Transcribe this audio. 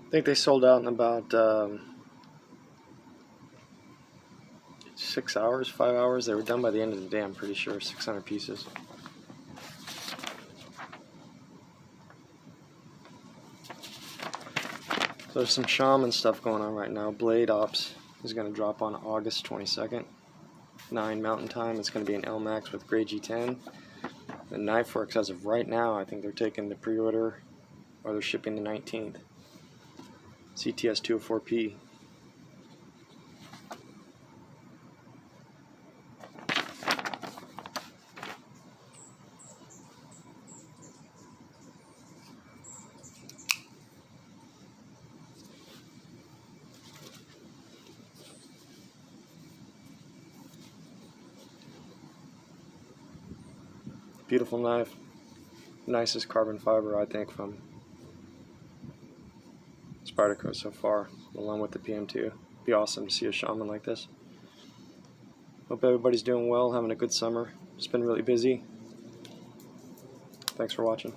I think they sold out in about 6 hours, 5 hours. They were done by the end of the day, I'm pretty sure. 600 pieces. So there's some shaman stuff going on right now. Blade Ops is going to drop on August 22nd, 9 Mountain Time. It's going to be an Elmax with Gray G10. The Knifeworks, as of right now, I think they're taking the pre-order, or they're shipping the 19th. CTS 204P. Beautiful knife. Nicest carbon fiber, I think, from Spyderco so far, along with the PM2. Be awesome to see a shaman like this. Hope everybody's doing well, having a good summer. It's been really busy. Thanks for watching.